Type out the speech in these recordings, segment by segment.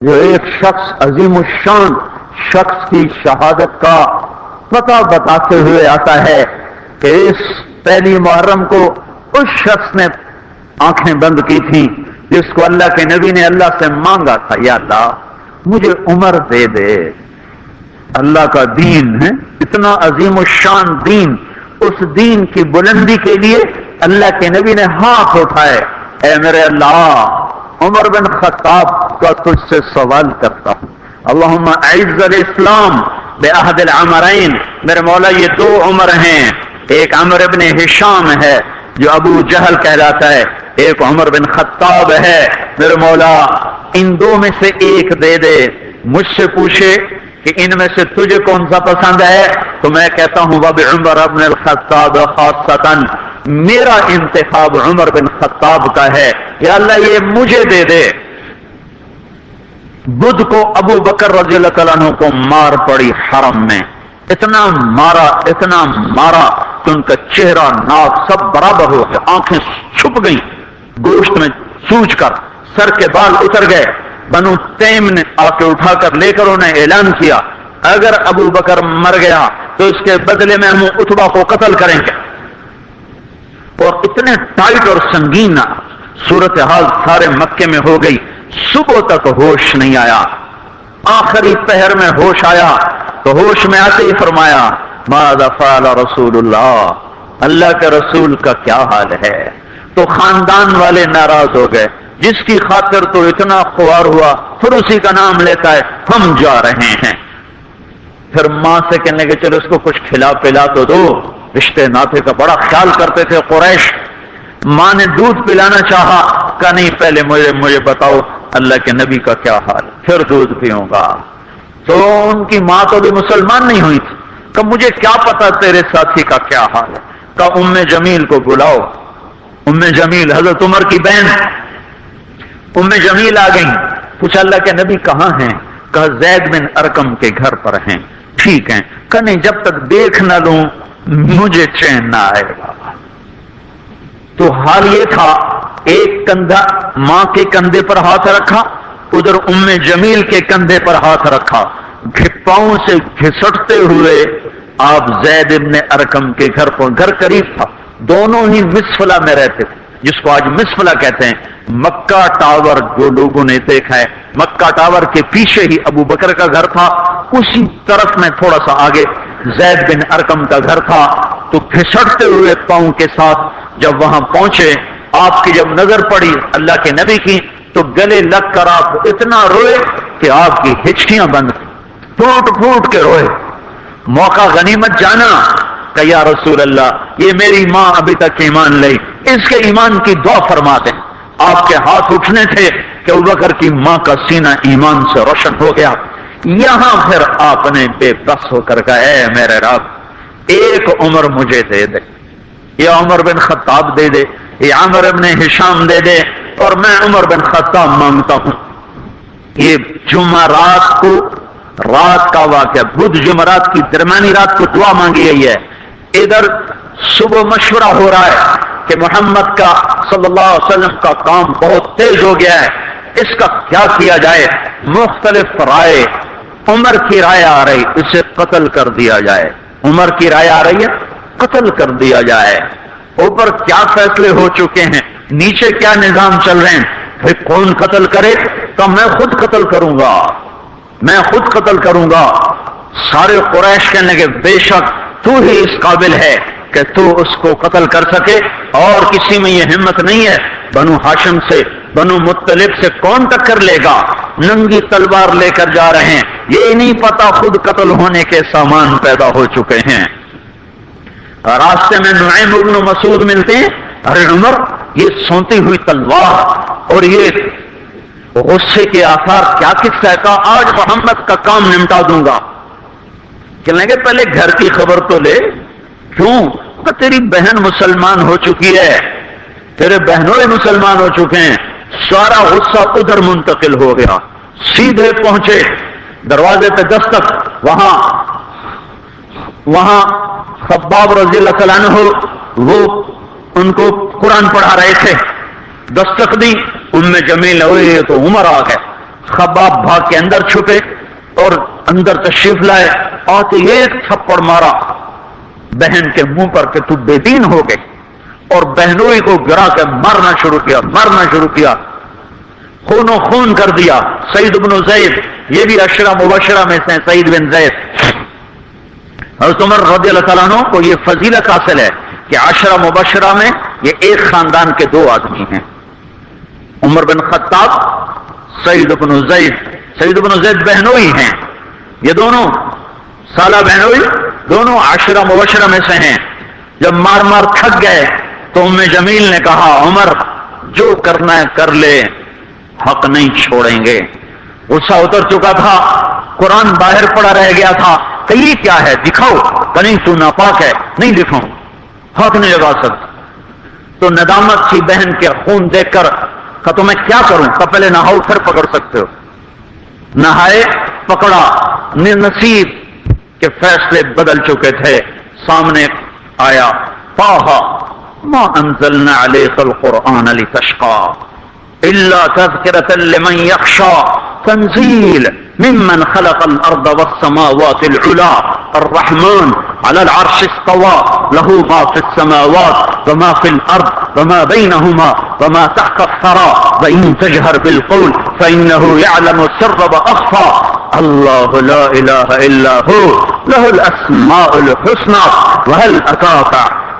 جو ایک شخص عظیم الشان شخص کی شہادت کا پتہ بتاتے ہوئے آتا ہے کہ اس پہلی محرم کو اس شخص نے آنکھیں بند کی تھی جس کو اللہ کے نبی نے اللہ سے مانگا تھا، یا اللہ مجھے عمر دے دے۔ اللہ کا دین ہے اتنا عظیم الشان دین، اس دین کی بلندی کے لیے اللہ کے نبی نے ہاتھ اٹھائے، اے میرے اللہ عمر بن خطاب کا تجھ سے سوال کرتا ہوں، اللہم اعز الاسلام بعہد العمرین، میرے مولا یہ دو عمر ہیں، ایک عمر ابن ہشام ہے جو ابو جہل کہلاتا ہے، ایک عمر بن خطاب ہے، میرے مولا ان دو میں سے ایک دے دے۔ مجھ سے پوچھے کہ ان میں سے تجھے کون سا پسند ہے تو میں کہتا ہوں وبعمر بن الخطاب خاصتاً، میرا انتخاب عمر بن خطاب کا ہے، یا اللہ یہ مجھے دے دے۔ بدھ کو ابو بکر رضی اللہ تعالیٰ عنہ کو مار پڑی حرم میں، اتنا مارا کہ ان کا چہرہ ناک سب برابر ہو گیا، آنکھیں چھپ گئیں گوشت میں سوج کر، سر کے بال اتر گئے۔ بنو تیم نے آ کے اٹھا کر لے کر انہیں اعلان کیا اگر ابو بکر مر گیا تو اس کے بدلے میں ہم اتبا کو قتل کریں گے، اور اتنے ٹائٹ اور سنگین صورتحال سارے مکے میں ہو گئی۔ صبح تک ہوش نہیں آیا، آخری پہر میں ہوش آیا تو ہوش میں آتے ہی فرمایا ماذا فعل رسول اللہ، اللہ کے رسول کا کیا حال ہے؟ تو خاندان والے ناراض ہو گئے، جس کی خاطر تو اتنا خوار ہوا پھر اسی کا نام لیتا ہے، ہم جا رہے ہیں۔ پھر ماں سے کہنے کہ چلو اس کو کچھ کھلا پلا تو دو، رشتے ناطے کا بڑا خیال کرتے تھے قریش۔ ماں نے دودھ پلانا چاہا، کہا نہیں پہلے مجھے بتاؤ اللہ کے نبی کا کیا حال، پھر دودھ پیوں گا۔ تو ان کی ماں تو بھی مسلمان نہیں ہوئی تھی، کہ مجھے کیا پتا تیرے ساتھی کا کیا حال ہے۔ کہا ام جمیل کو بلاؤ۔ ام جمیل حضرت عمر کی بہن ام جمیل آ گئی، پوچھا اللہ کے نبی کہاں ہیں؟ کہا زید بن ارقم کے گھر پر ہیں۔ ٹھیک ہیں، کہا نہیں جب تک دیکھ نہ لوں مجھے چین نہ آئے گا۔ تو حال یہ تھا، ایک کندھا ماں کے کندھے پر ہاتھ رکھا، ادھر ام جمیل کے کندھے پر ہاتھ رکھا، پاؤں سے گھسٹتے ہوئے آپ زید بن ارقم کے گھر پر، گھر قریب تھا، دونوں ہی مسفلہ میں رہتے تھے، جس کو آج مسفلہ کہتے ہیں۔ مکہ ٹاور جو لوگوں نے دیکھا ہے، مکہ ٹاور کے پیچھے ہی ابو بکر کا گھر تھا، اسی طرف میں تھوڑا سا آگے زید بن ارقم کا گھر تھا۔ تو گھسٹتے ہوئے پاؤں کے ساتھ جب وہاں پہنچے، آپ کی جب نظر پڑی اللہ کے نبی کی تو گلے لگ کر آپ اتنا روئے کہ آپ کی ہچکیاں بند، پھوٹ پھوٹ کے روئے۔ موقع غنیمت جانا کہ یا رسول اللہ یہ میری ماں ابھی تک ایمان لئی، اس کے ایمان کی دعا فرما دیں۔ آپ کے ہاتھ اٹھنے تھے کہ ابوبکر کی ماں کا سینہ ایمان سے روشن ہو گیا۔ یہاں پھر آپ نے بے بس ہو کر کہا اے میرے رب ایک عمر مجھے دے دے، یا عمر بن خطاب دے دے، یا عمر بن ہشام دے دے، اور میں عمر بن خطاب مانگتا ہوں۔ یہ جمعرات کو رات کا واقعہ، بدھ جمعرات کی درمیانی رات کو دعا مانگی گئی ہے۔ ادھر صبح مشورہ ہو رہا ہے کہ محمد کا صلی اللہ علیہ وسلم کا کام بہت تیز ہو گیا ہے، اس کا کیا کیا جائے؟ مختلف رائے، عمر کی رائے آ رہی اسے قتل کر دیا جائے، عمر کی رائے آ رہی ہے قتل کر دیا جائے۔ اوپر کیا فیصلے ہو چکے ہیں، نیچے کیا نظام چل رہے ہیں، پھر کون قتل کرے؟ تو میں خود قتل کروں گا، میں خود قتل کروں گا۔ سارے قریش کہنے لگے بے شک تو ہی اس قابل ہے کہ تو اس کو قتل کر سکے، اور کسی میں یہ ہمت نہیں ہے۔ بنو ہاشم سے، بنو مطلب سے کون ٹکر لے گا؟ ننگی تلوار لے کر جا رہے ہیں، یہ نہیں پتا خود قتل ہونے کے سامان پیدا ہو چکے ہیں۔ راستے میں نعیم بن مسعود ملتے ہیں، ارے عمر یہ سونتی ہوئی تلوار اور یہ غصے کے آثار کیا قصہ ہے؟ کہا آج محمد کا کام نمٹا دوں گا۔ کہنے لگے پہلے گھر کی خبر تو لے۔ کیوں؟ کہ تیری بہن مسلمان ہو چکی ہے، تیرے بہنوں مسلمان ہو چکے ہیں۔ سارا غصہ ادھر منتقل ہو گیا، سیدھے پہنچے دروازے پہ دستک، وہاں خباب رضی اللہ تعالیٰ عنہ وہ ان کو قرآن پڑھا رہے تھے، دستک دی، ام جمیل ہوئی تو عمر آ گئے، خباب بھاگ کے اندر چھپے اور اندر تشریف لائے اور تو ایک تھپڑ مارا بہن کے منہ پر کہ تو بے دین ہو گئی، اور بہنوئی کو گرا کے مارنا شروع کیا، خون و خون کر دیا۔ سعید بن زید، یہ بھی عشرہ مبشرہ میں سے سعید بن زید۔ حضرت عمر رضی اللہ تعالیٰ عنہ کو یہ فضیلت حاصل ہے کہ عشرہ مبشرہ میں یہ ایک خاندان کے دو آدمی ہیں، عمر بن خطاب، سعید بن زید۔ سعید بن زید بہنوئی ہیں، یہ دونوں سالہ بہنوئی، دونوں عشرہ مبشرہ میں سے ہیں۔ جب مار مار تھک گئے تو ام جمیل نے کہا عمر جو کرنا ہے کر لے، حق نہیں چھوڑیں گے۔ غصہ اتر چکا تھا، قرآن باہر پڑا رہ گیا تھا کہ یہ کیا ہے دکھاؤ، کہ نہیں تو ناپاک ہے، نہیں دکھاؤں، حق نہیں لگا سکتا۔ تو ندامت تھی بہن کے خون دیکھ کر کہ تو میں کیا کروں، کہ پہلے نہاؤ پھر پکڑ سکتے ہو۔ نہائے، پکڑا، نصیب کے فیصلے بدل چکے تھے۔ سامنے آیا طٰہٰ ما انزلنا علیک القرآن لتشقی الا تذکرۃ لمن یخشی تنزیل ممن خلق الارض والسماوات العلی الرحمن علی العرش استوى له ما في السماوات وما في الارض وما بينهما وما تحت الثرى وان تجهر بالقول فانه يعلم السر واخفى اللہ لا الہ الا هو له الاسماء الحسنى وهل اتاك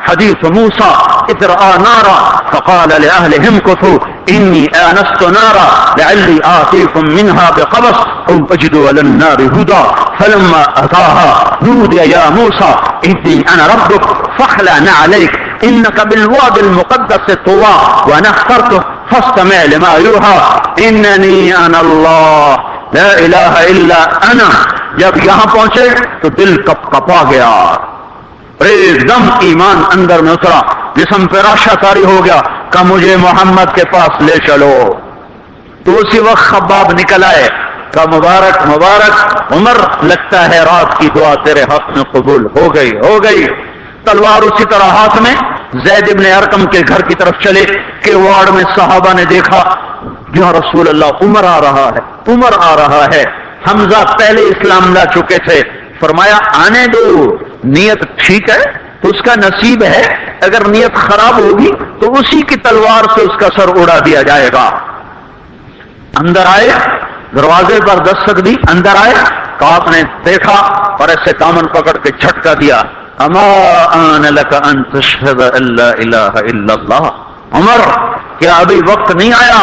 حدیث موسیٰ اذ رأى نارا فقال لأهلهم كثوا إني آنست نارا لعلي آتيكم منها بقبس أو أجد على النار هدى فلما أتاها نودي يا موسى إني أنا ربك فاخلع عليك إنك بالوادي المقدس طوى وأنا اخترتك فاستمع لما يوحى إنني أنا الله لا الہ الا انا۔ جب یہاں پہنچے تو دل کپ کپا گیا، ایک دم ایمان اندر میں اترا، جسم پہ راشا طاری ہو گیا کہ مجھے محمد کے پاس لے چلو۔ تو اسی وقت خباب نکل آئے کہ مبارک مبارک عمر، لگتا ہے رات کی دعا تیرے حق میں قبول ہو گئی۔ تلوار اسی طرح ہاتھ میں زید ابن ارقم کے گھر کی طرف چلے کہ وارڈ میں صحابہ نے دیکھا یا رسول اللہ عمر آ رہا ہے۔ حمزہ پہلے اسلام لا چکے تھے، فرمایا آنے دو، نیت ٹھیک ہے تو اس کا نصیب ہے، اگر نیت خراب ہوگی تو اسی کی تلوار سے اس کا سر اڑا دیا جائے گا۔ اندر آئے، دروازے پر دستک دی، اندر آئے، کاپ نے دیکھا اور ایسے دامن پکڑ کے جھٹکا دیا، اما آن لک ان تشہد ان لا الہ الا اللہ۔ عمر، کیا ابھی وقت نہیں آیا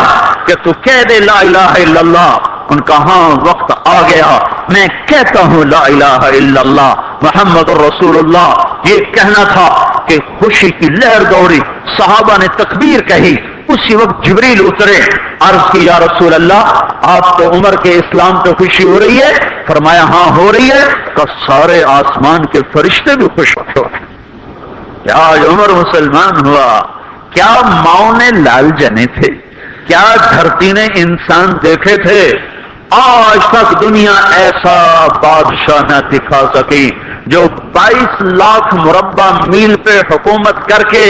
کہ تو کہہ دے لا الہ الا اللہ؟ ان کا ہاں وقت آ گیا، میں کہتا ہوں لا الہ الا اللہ محمد رسول اللہ۔ یہ کہنا تھا کہ خوشی کی لہر دوڑی، صحابہ نے تکبیر کہی، اسی وقت جبریل اترے، عرض کی یا رسول اللہ آپ تو عمر کے اسلام پہ خوشی ہو رہی ہے؟ فرمایا ہاں ہو رہی ہے، کہ سارے آسمان کے فرشتے بھی خوش ہو کہ آج عمر مسلمان ہوا۔ کیا ماؤں نے لال جنے تھے، کیا دھرتی نے انسان دیکھے تھے، آج تک دنیا ایسا بادشاہ نہ دکھا سکی جو 22 لاکھ مربع میل پہ حکومت کر کے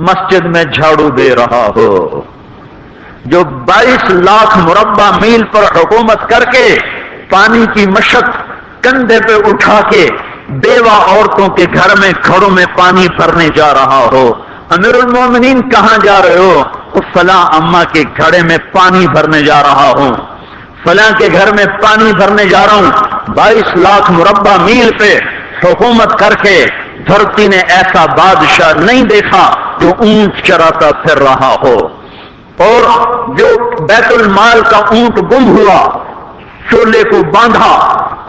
مسجد میں جھاڑو دے رہا ہو، جو 22 لاکھ مربع میل پر حکومت کر کے پانی کی مشق کندھے پہ اٹھا کے بیوہ عورتوں کے گھروں میں پانی بھرنے جا رہا ہو۔ امیر المومنین کہاں جا رہے ہو؟ فلاں اماں کے گھڑے میں پانی بھرنے جا رہا ہوں، فلاں کے گھر میں پانی بھرنے جا رہا ہوں۔ 22 لاکھ مربع میل پہ حکومت کر کے دھرتی نے ایسا بادشاہ نہیں دیکھا جو اونٹ چراتا پھر رہا ہو، اور جو بیت المال کا اونٹ گم ہوا، چولے کو باندھا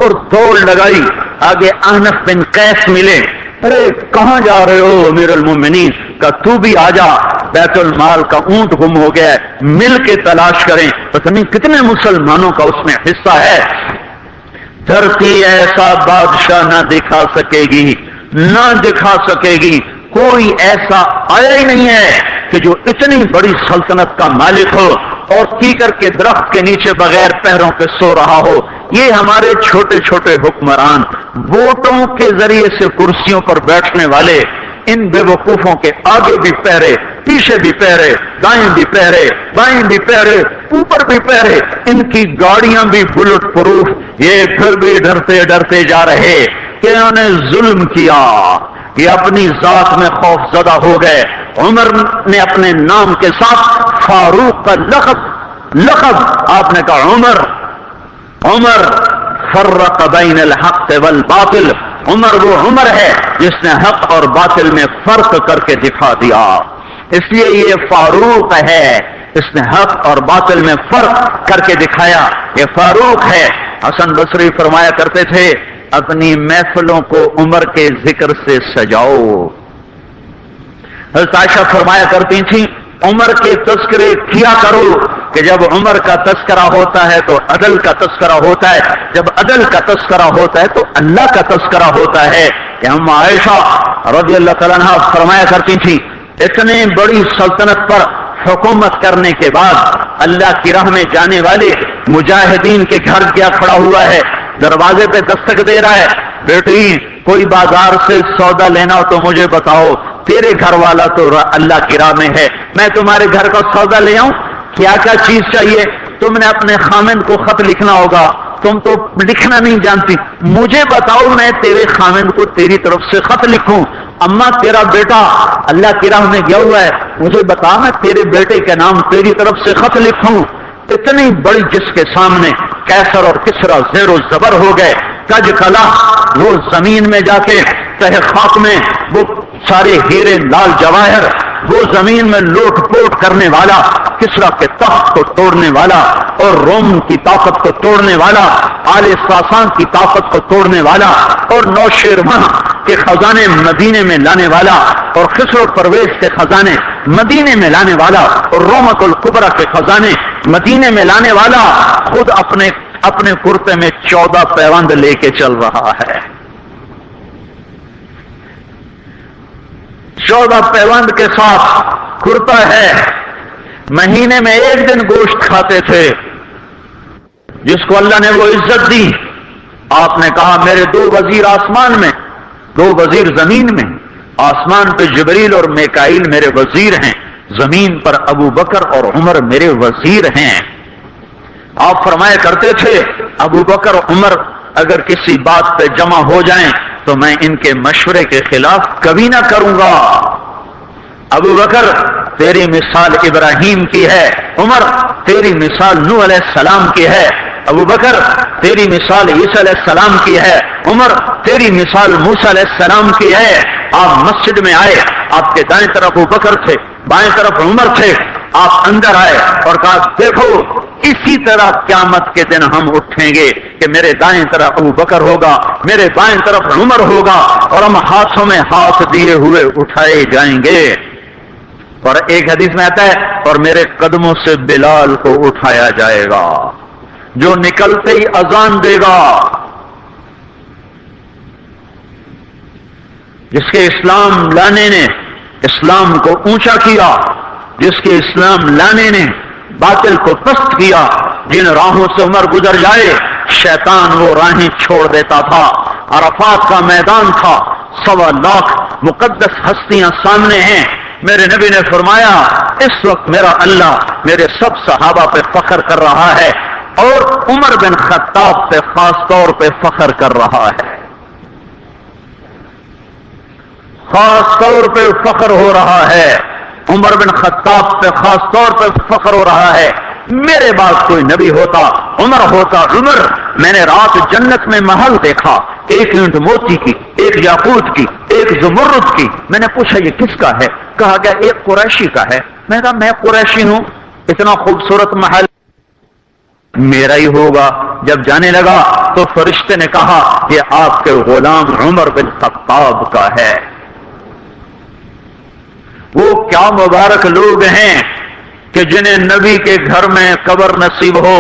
اور دوڑ لگائی، آگے احنف بن قیس ملے، ارے کہاں جا رہے ہو امیر المومنین؟ کہ تو بھی آجا، بیت المال کا اونٹ گم ہو گیا ہے، مل کے تلاش کریں۔ پتہ نہیں کتنے مسلمانوں کا اس میں حصہ ہے۔ دھرتی ایسا بادشاہ نہ دکھا سکے گی، نہ دکھا سکے گی، کوئی ایسا آیا ہی نہیں ہے کہ جو اتنی بڑی سلطنت کا مالک ہو اور کیکر کے درخت کے نیچے بغیر پیروں کے سو رہا ہو۔ یہ ہمارے چھوٹے چھوٹے حکمران، ووٹوں کے ذریعے سے کرسیوں پر بیٹھنے والے، ان بے وقوفوں کے آگے بھی پیرے پیچھے بھی پہرے، دائیں بھی پہرے، بائیں بھی پہرے، اوپر بھی پہرے، ان کی گاڑیاں بھی بلٹ پروف، یہ پھر بھی ڈرتے ڈرتے جا رہے کہ انہوں نے ظلم کیا، یہ اپنی ذات میں خوف زدہ ہو گئے۔ عمر نے اپنے نام کے ساتھ فاروق کا لقب آپ نے کہا عمر فرق بین الحق والباطل، عمر وہ عمر ہے جس نے حق اور باطل میں فرق کر کے دکھا دیا، اس لیے یہ فاروق ہے، اس نے حق اور باطل میں فرق کر کے دکھایا، یہ فاروق ہے۔ حسن بصری فرمایا کرتے تھے اپنی محفلوں کو عمر کے ذکر سے سجاؤ۔ حضرت عائشہ فرمایا کرتی تھیں عمر کے تذکرے کیا کرو کہ جب عمر کا تذکرہ ہوتا ہے تو عدل کا تذکرہ ہوتا ہے، جب عدل کا تذکرہ ہوتا ہے تو اللہ کا تذکرہ ہوتا ہے۔ کہ ہم عائشہ رضی اللہ تعالیٰ عنہا فرمایا کرتی تھی اتنے بڑی سلطنت پر حکومت کرنے کے بعد اللہ کی راہ میں جانے والے مجاہدین کے گھر کیا کھڑا ہوا ہے، دروازے پہ دستک دے رہا ہے، بیٹی کوئی بازار سے سودا لینا ہو تو مجھے بتاؤ، تیرے گھر والا تو اللہ کی راہ میں ہے، میں تمہارے گھر کا سودا لے آؤں، کیا کیا چیز چاہیے؟ تم نے اپنے خامند کو خط لکھنا ہوگا، تم تو لکھنا نہیں جانتی، مجھے بتاؤ میں تیرے خامند کو تیری طرف سے خط لکھوں۔ اما تیرا بیٹا اللہ کی راہ میں گیا ہوا ہے، مجھے بتا میں تیرے بیٹے کے نام تیری طرف سے خط لکھوں۔ اتنی بڑی جس کے سامنے کیسر اور کسرا زیر و زبر ہو گئے، کج کلا، وہ زمین میں جا کے تہ خاک میں وہ سارے ہیرے لال جواہر، وہ زمین میں لوٹ پوٹ کرنے والا، کسرا کے تخت کو توڑنے والا اور روم کی طاقت کو توڑنے والا، آل ساسان کی طاقت کو توڑنے والا اور نوشیروان کے خزانے مدینے میں لانے والا اور خسرو پرویز کے خزانے مدینے میں لانے والا اور رومت القبرا کے خزانے مدینے میں لانے والا خود اپنے کرتے میں 14 پیوند لے کے چل رہا ہے۔ 14 پیوند کے ساتھ کرتا ہے، مہینے میں ایک دن گوشت کھاتے تھے، جس کو اللہ نے وہ عزت دی۔ آپ نے کہا میرے 2 وزیر آسمان میں، 2 وزیر زمین میں، آسمان پہ جبریل اور میکائیل میرے وزیر ہیں، زمین پر ابو بکر اور عمر میرے وزیر ہیں۔ آپ فرمایا کرتے تھے ابو بکر عمر اگر کسی بات پہ جمع ہو جائیں تو میں ان کے مشورے کے خلاف کبھی نہ کروں گا۔ ابو بکر تیری مثال ابراہیم کی ہے، عمر تیری مثال نوح علیہ السلام کی ہے، ابو بکر تیری مثال عیسیٰ علیہ السلام کی ہے، عمر تیری مثال موسیٰ علیہ السلام کی ہے۔ آپ مسجد میں آئے، آپ کے دائیں طرف ابو بکر تھے، بائیں طرف عمر تھے، آپ اندر آئے اور کہا دیکھو اسی طرح قیامت کے دن ہم اٹھیں گے کہ میرے دائیں طرف ابو بکر ہوگا، میرے بائیں طرف عمر ہوگا اور ہم ہاتھوں میں ہاتھ دیے ہوئے اٹھائے جائیں گے۔ اور ایک حدیث میں آتا ہے اور میرے قدموں سے بلال کو اٹھایا جائے گا جو نکلتے ہی اذان دے گا۔ جس کے اسلام لانے نے اسلام کو اونچا کیا، جس کے اسلام لانے نے باطل کو پست کیا، جن راہوں سے عمر گزر جائے شیطان وہ راہیں چھوڑ دیتا تھا۔ عرفات کا میدان تھا، 1.25 لاکھ مقدس ہستیاں سامنے ہیں۔ میرے نبی نے فرمایا اس وقت میرا اللہ میرے سب صحابہ پہ فخر کر رہا ہے اور عمر بن خطاب پہ خاص طور پہ فخر کر رہا ہے، خاص طور پہ فخر ہو رہا ہے، عمر بن خطاب پہ خاص طور پہ فخر ہو رہا ہے۔ میرے بعد کوئی نبی ہوتا عمر ہوتا عمر۔ میں نے رات جنت میں محل دیکھا، ایک اینٹ موتی کی، ایک یاقوت کی، ایک زمرد کی۔ میں نے پوچھا یہ کس کا ہے؟ کہا گیا ایک قریشی کا ہے۔ میں نے کہا میں قریشی ہوں، اتنا خوبصورت محل میرا ہی ہوگا۔ جب جانے لگا تو فرشتے نے کہا یہ آپ کے غلام عمر بن خطاب کا ہے۔ وہ کیا مبارک لوگ ہیں کہ جنہیں نبی کے گھر میں قبر نصیب ہو،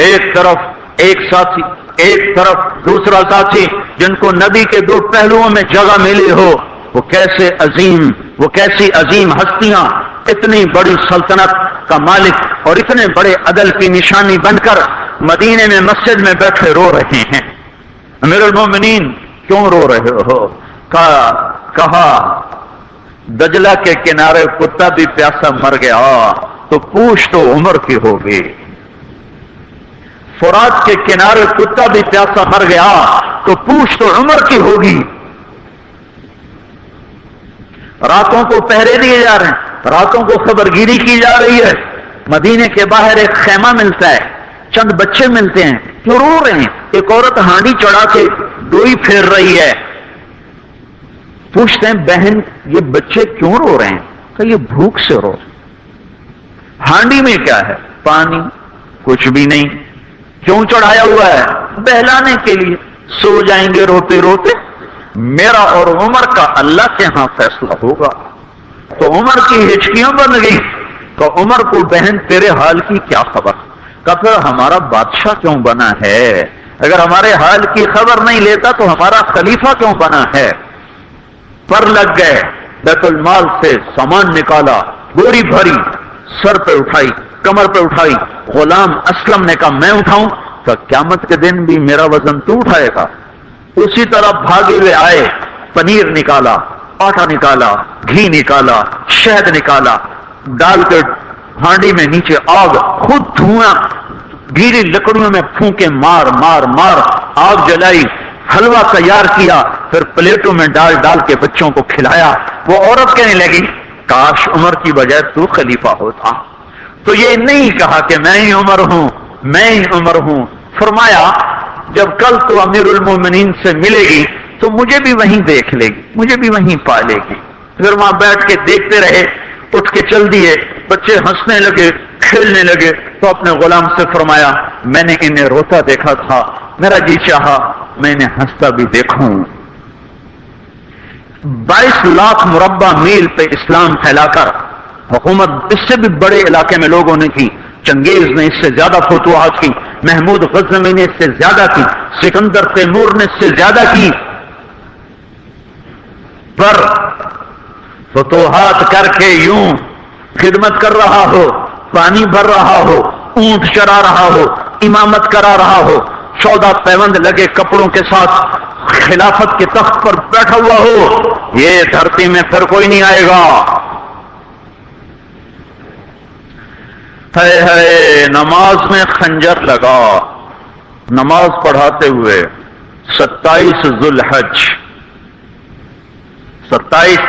ایک طرف ایک ساتھی، ایک طرف دوسرا ساتھی، جن کو نبی کے 2 پہلوؤں میں جگہ ملی ہو۔ وہ کیسی عظیم ہستیاں اتنی بڑی سلطنت کا مالک اور اتنے بڑے عدل کی نشانی بن کر مدینے میں مسجد میں بیٹھے رو رہے ہیں۔ امیر المومنین کیوں رو رہے ہو؟ کہا دجلہ کے کنارے کتا بھی پیاسا مر گیا تو پوچھ تو عمر کی ہوگی، فرات کے کنارے کتا بھی پیاسا مر گیا تو پوچھ تو عمر کی ہوگی۔ راتوں کو پہرے دیے جا رہے ہیں، راتوں کو خبرگیری کی جا رہی ہے، مدینے کے باہر ایک خیمہ ملتا ہے، چند بچے ملتے ہیں، کیوں رو رہے ہیں؟ ایک عورت ہانڈی چڑھا کے ڈوئی پھیر رہی ہے، پوچھتے ہیں بہن یہ بچے کیوں رو رہے ہیں؟ کہ یہ بھوک سے رو رہے ہیں۔ ہانڈی میں کیا ہے؟ پانی، کچھ بھی نہیں، کیوں چڑھایا ہوا ہے؟ بہلانے کے لیے، سو جائیں گے روتے روتے، میرا اور عمر کا اللہ کے ہاں فیصلہ ہوگا۔ تو عمر کی ہچکیاں بن گئی، تو عمر کو بہن تیرے حال کی کیا خبر؟ کہ پھر ہمارا بادشاہ کیوں بنا ہے؟ اگر ہمارے حال کی خبر نہیں لیتا تو ہمارا خلیفہ کیوں بنا ہے؟ پر لگ گئے، بیت المال سے سامان نکالا، بوری بھری، سر پہ اٹھائی، کمر پہ اٹھائی، غلام اسلم نے کہا میں اٹھاؤں؟ کہ قیامت کے دن بھی میرا وزن تو اٹھائے گا۔ اسی طرح بھاگے ہوئے آئے، پنیر نکالا، آٹا نکالا، گھی نکالا، شہد نکالا، ڈال کے ہانڈی میں نیچے آگ، خود دھواں، گیلی لکڑیوں میں پھونکے مار مار مار آگ جلائی، حلوہ تیار کیا، پھر پلیٹوں میں ڈال ڈال کے بچوں کو کھلایا۔ وہ عورت کہنے لگی کاش عمر کی بجائے تو خلیفہ ہوتا۔ تو یہ نہیں کہا کہ میں ہی عمر ہوں، میں ہی عمر ہوں، فرمایا جب کل تو امیر المومنین سے ملے گی تو مجھے بھی وہیں دیکھ لے گی، مجھے بھی وہیں پا لے گی۔ پھر وہاں بیٹھ کے دیکھتے رہے، اٹھ کے چل دیے، بچے ہنسنے لگے، کھیلنے لگے، تو اپنے غلام سے فرمایا میں نے انہیں روتا دیکھا تھا، میرا جی چاہا میں انہیں ہنستا بھی دیکھوں۔ 22 لاکھ مربع میل پہ اسلام پھیلا کر حکومت اس سے بھی بڑے علاقے میں لوگوں نے کی، چنگیز نے اس سے زیادہ فتوحات کی، محمود غزنوی نے اس سے زیادہ کی، سکندر تیمور نے اس سے زیادہ کی، پر فتوحات کر کے یوں خدمت کر رہا ہو، پانی بھر رہا ہو، اونٹ چرا رہا ہو، امامت کرا رہا ہو، 14 پیوند لگے کپڑوں کے ساتھ خلافت کے تخت پر بیٹھا ہوا ہو، یہ دھرتی میں پھر کوئی نہیں آئے گا۔ ہے نماز میں خنجر لگا، نماز پڑھاتے ہوئے 27 ذوالحج، 27،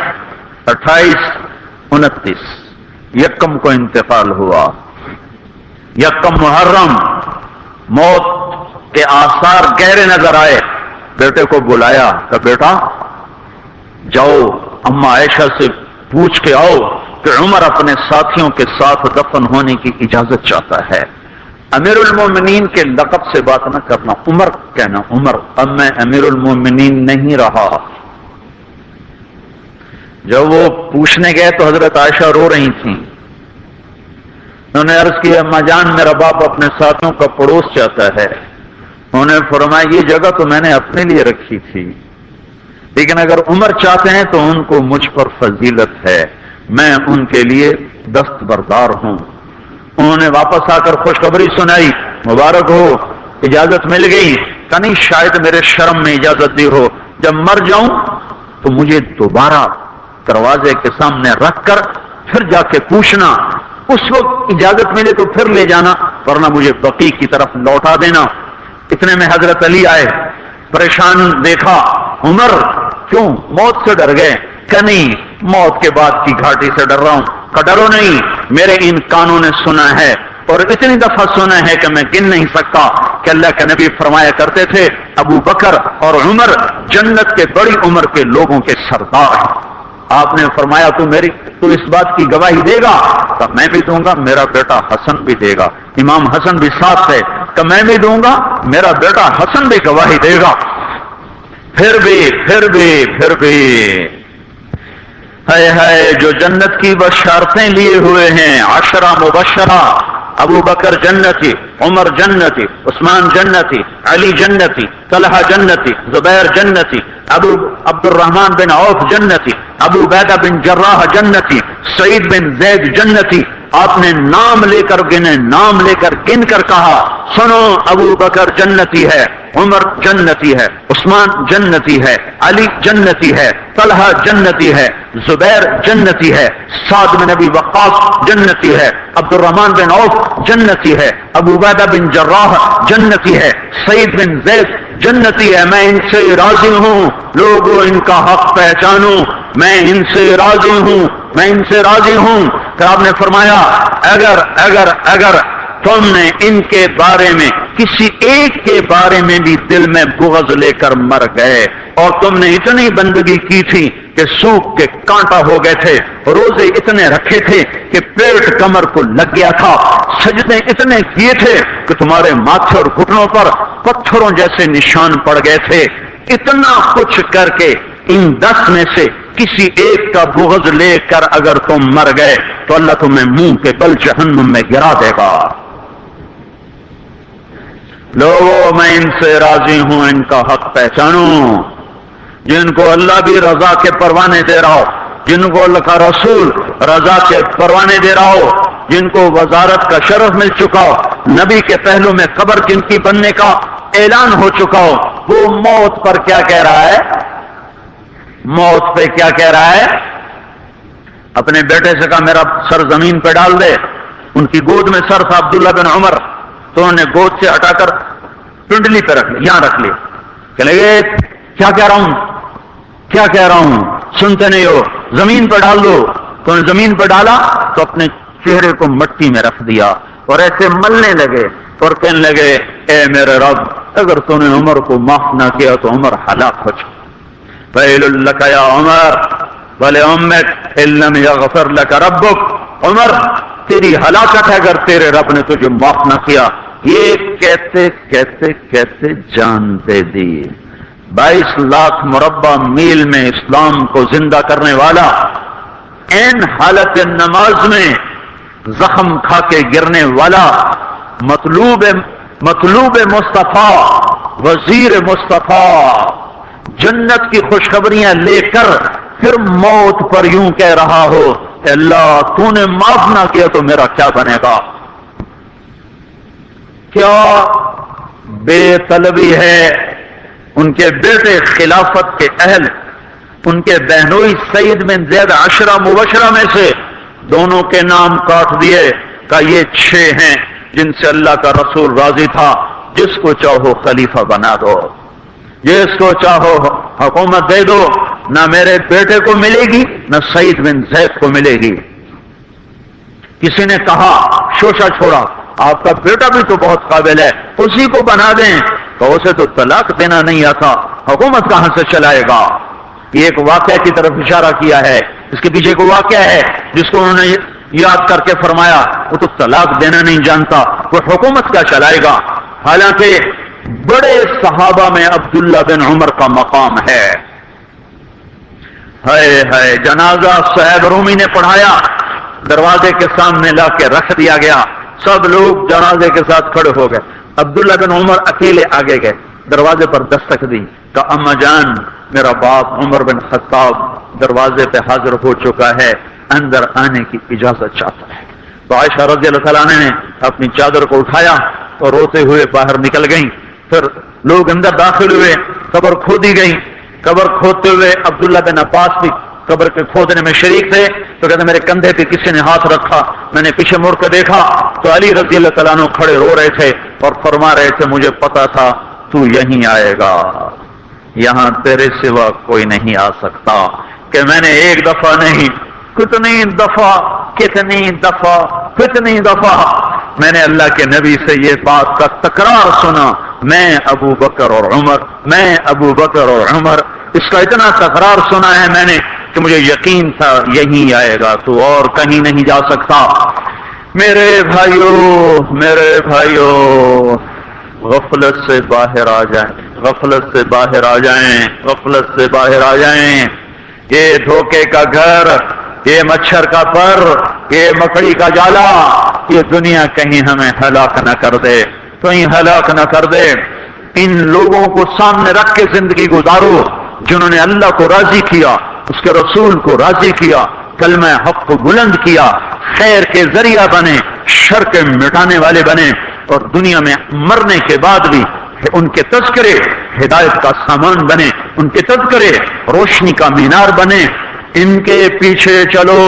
28، 29 یکم کو انتقال ہوا۔ یکم محرم موت کے آثار گہرے نظر آئے، بیٹے کو بلایا کہ بیٹا جاؤ اما عائشہ سے پوچھ کے آؤ کہ عمر اپنے ساتھیوں کے ساتھ دفن ہونے کی اجازت چاہتا ہے۔ امیر المومنین کے لقب سے بات نہ کرنا، عمر کہنا، عمر، اب میں امیر المومنین نہیں رہا۔ جب وہ پوچھنے گئے تو حضرت عائشہ رو رہی تھیں، انہوں نے عرض کیا اما جان میرا باپ اپنے ساتھیوں کا پڑوس چاہتا ہے۔ انہوں نے فرمایا یہ جگہ تو میں نے اپنے لیے رکھی تھی، لیکن اگر عمر چاہتے ہیں تو ان کو مجھ پر فضیلت ہے، میں ان کے لیے دستبردار ہوں۔ انہوں نے واپس آ کر خوشخبری سنائی، مبارک ہو اجازت مل گئی، کہ نہیں شاید میرے شرم میں اجازت دی ہو، جب مر جاؤں تو مجھے دوبارہ دروازے کے سامنے رکھ کر پھر جا کے پوچھنا، اس وقت اجازت ملے تو پھر لے جانا، ورنہ مجھے بقیع کی طرف لوٹا دینا۔ اتنے میں حضرت علی آئے، پریشان دیکھا، عمر کیوں موت سے ڈر گئے؟ کہ نہیں موت کے بعد کی گھاٹی سے ڈر رہا ہوں۔ کہ ڈرو نہیں، میرے ان کانوں نے سنا ہے اور اتنی دفعہ سنا ہے کہ میں گن نہیں سکتا کہ اللہ کے نبی فرمایا کرتے تھے ابو بکر اور عمر جنت کے بڑی عمر کے لوگوں کے سردار ہیں۔ آپ نے فرمایا تو اس بات کی گواہی دے گا؟ کہ میں بھی دوں گا، میرا بیٹا حسن بھی دے گا۔ امام حسن بھی ساتھ ہے، کہ میں بھی دوں گا، میرا بیٹا حسن بھی گواہی دے گا۔ پھر بھی ہے جو جنت کی بشارتیں لیے ہوئے ہیں، 10 مبشرہ، ابو بکر جنتی، عمر جنتی، عثمان جنتی، علی جنتی، طلحہ جنتی، زبیر جنتی، ابو عبد الرحمن بن عوف جنتی، ابو عبیدہ بن جراح جنتی، سعید بن زید جنتی۔ آپ نے نام لے کر گنے، نام لے کر گن کر کہا سنو ابو بکر جنتی ہے، عمر جنتی ہے، عثمان جنتی ہے، علی جنتی ہے، طلحہ جنتی ہے، زبیر جنتی ہے، سعد بن ابی وقاص جنتی ہے، عبد الرحمن بن عوف جنتی ہے، ابو عبیدہ بن جراح جنتی ہے، سعید بن زید جنتی ہے۔ میں ان سے راضی ہوں، لوگوں ان کا حق پہچانو، میں ان سے راضی ہوں، میں ان سے راضی ہوں۔ پھر آپ نے فرمایا اگر تم نے ان کے بارے میں کسی ایک کے بارے میں بھی دل میں بغض لے کر مر گئے، اور تم نے اتنی بندگی کی تھی کہ سوکھ کے کانٹا ہو گئے تھے، روزے اتنے رکھے تھے کہ پیٹ کمر کو لگ گیا تھا، سجدے اتنے کیے تھے کہ تمہارے ماتھے اور گھٹنوں پر پتھروں جیسے نشان پڑ گئے تھے، اتنا کچھ کر کے ان 10 میں سے کسی ایک کا بغض لے کر اگر تم مر گئے تو اللہ تمہیں منہ کے بل جہنم میں گرا دے گا۔ لوگوں میں ان سے راضی ہوں، ان کا حق پہچانو، جن کو اللہ بھی رضا کے پروانے دے رہا ہو، جن کو اللہ کا رسول رضا کے پروانے دے رہا ہو، جن کو وزارت کا شرف مل چکا ہو، نبی کے پہلو میں قبر جن کی بننے کا اعلان ہو چکا ہو، وہ موت پر کیا کہہ رہا ہے؟ موت پہ کیا کہہ رہا ہے؟ اپنے بیٹے سے کہا میرا سر زمین پہ ڈال دے۔ ان کی گود میں سر تھا عبداللہ بن عمر، تو انہوں نے گود سے ہٹا کر پنڈلی پہ رکھ لیا، یہاں رکھ لیا، کہ لگے کیا کہہ رہا ہوں، کیا کہہ رہا ہوں، سنتے نہیں ہو، زمین پہ ڈال دو۔ تو انہوں نے زمین پہ ڈالا تو اپنے چہرے کو مٹی میں رکھ دیا اور ایسے ملنے لگے اور کہنے لگے اے میرے رب، اگر تو نے عمر کو معاف نہ کیا تو عمر ہلاک ہو جائے۔ ویل لک یا عمر ولامک ان لم یغفر لک ربک، عمر تیری ہلاکت ہے اگر تیرے رب نے تجھے معاف نہ کیا۔ یہ کہتے کہتے کہتے جان دے دی۔ 22 لاکھ مربع میل میں اسلام کو زندہ کرنے والا، این حالت نماز میں زخم کھا کے گرنے والا، مطلوب مصطفیٰ، وزیر مصطفیٰ، جنت کی خوشخبریاں لے کر پھر موت پر یوں کہہ رہا ہو کہ اللہ تو نے معاف نہ کیا تو میرا کیا بنے گا۔ کیا بے طلبی ہے۔ ان کے بیٹے خلافت کے اہل، ان کے بہنوئی سعید بن زید 10 مبشرہ میں سے دونوں کے نام کاٹ دیے، کہ یہ 6 ہیں جن سے اللہ کا رسول راضی تھا، جس کو چاہو خلیفہ بنا دو، جس کو چاہو حکومت دے دو، نہ میرے بیٹے کو ملے گی نہ سعید بن زید کو ملے گی۔ کسی نے کہا شوشہ چھوڑا، آپ کا بیٹا بھی تو بہت قابل ہے، اسی کو بنا دیں، تو اسے تو طلاق دینا نہیں آتا، حکومت کہاں سے چلائے گا؟ یہ ایک واقعہ کی طرف اشارہ کیا ہے، اس کے پیچھے کو واقعہ ہے جس کو انہوں نے یاد کر کے فرمایا وہ تو طلاق دینا نہیں جانتا، وہ حکومت کیا چلائے گا؟ حالانکہ بڑے صحابہ میں عبداللہ بن عمر کا مقام ہے۔ ہے جنازہ صہیب رومی نے پڑھایا، دروازے کے سامنے لا کے رکھ دیا گیا، سب لوگ جنازے کے ساتھ کھڑے ہو گئے، عبداللہ بن عمر اکیلے آگے گئے، دروازے پر دستک دی، کہا اما جان میرا باپ عمر بن خطاب دروازے پہ حاضر ہو چکا ہے، اندر آنے کی اجازت چاہتا ہے۔ تو عائشہ رضی اللہ تعالیٰ عنہ نے اپنی چادر کو اٹھایا اور روتے ہوئے باہر نکل گئیں۔ پھر لوگ اندر داخل ہوئے، قبر کھودی گئی، قبر کھودتے ہوئے عبداللہ بن عباس بھی قبر کے کھودنے میں شریک تھے، تو کہتے میرے کندھے پہ کسی نے ہاتھ رکھا، میں نے پیچھے مڑ کے دیکھا تو علی رضی اللہ تعالیٰ عنہ کھڑے رو رہے تھے اور فرما رہے تھے مجھے پتا تھا تو یہیں آئے گا، یہاں تیرے سوا کوئی نہیں آ سکتا۔ کہ میں نے ایک دفعہ نہیں کتنی دفعہ میں نے اللہ کے نبی سے یہ بات کا تکرار سنا، میں ابو بکر اور عمر، اس کا اتنا تکرار سنا ہے میں نے کہ مجھے یقین تھا یہیں آئے گا، تو اور کہیں نہیں جا سکتا۔ میرے بھائیوں غفلت سے باہر آ جائیں، یہ دھوکے کا گھر، یہ مچھر کا پر، یہ مکڑی کا جالا، یہ دنیا کہیں ہمیں ہلاک نہ کر دے، ان لوگوں کو سامنے رکھ کے زندگی گزارو جنہوں نے اللہ کو راضی کیا، اس کے رسول کو راضی کیا، کلمہ حق کو بلند کیا، خیر کے ذریعہ بنے، شر کے مٹانے والے بنے، اور دنیا میں مرنے کے بعد بھی ان کے تذکرے ہدایت کا سامان بنے، ان کے تذکرے روشنی کا مینار بنے. ان کے پیچھے چلو،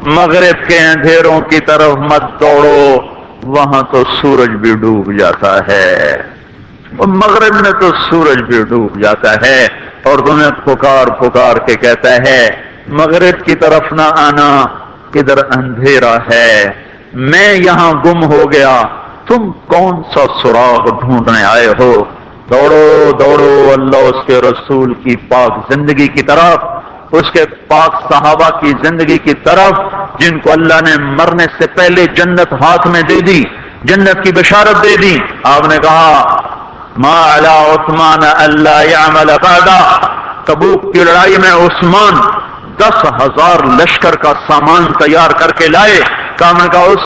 مغرب کے اندھیروں کی طرف مت دوڑو، وہاں تو سورج بھی ڈوب جاتا ہے، مغرب میں تو سورج بھی ڈوب جاتا ہے، اور تمہیں پکار پکار کے کہتا ہے مغرب کی طرف نہ آنا، ادھر اندھیرا ہے، میں یہاں گم ہو گیا، تم کون سا سراغ ڈھونڈنے آئے ہو؟ دوڑو دوڑو اللہ اس کے رسول کی پاک زندگی کی طرف، اس کے پاک صحابہ کی زندگی کی طرف، جن کو اللہ نے مرنے سے پہلے جنت ہاتھ میں دے دی، جنت کی بشارت دے دی. آپ نے کہا ما علی عثمان اللہ یعمل بعدا. تبوک کی لڑائی میں عثمان 10,000 لشکر کا سامان تیار کر کے لائے. کہا اس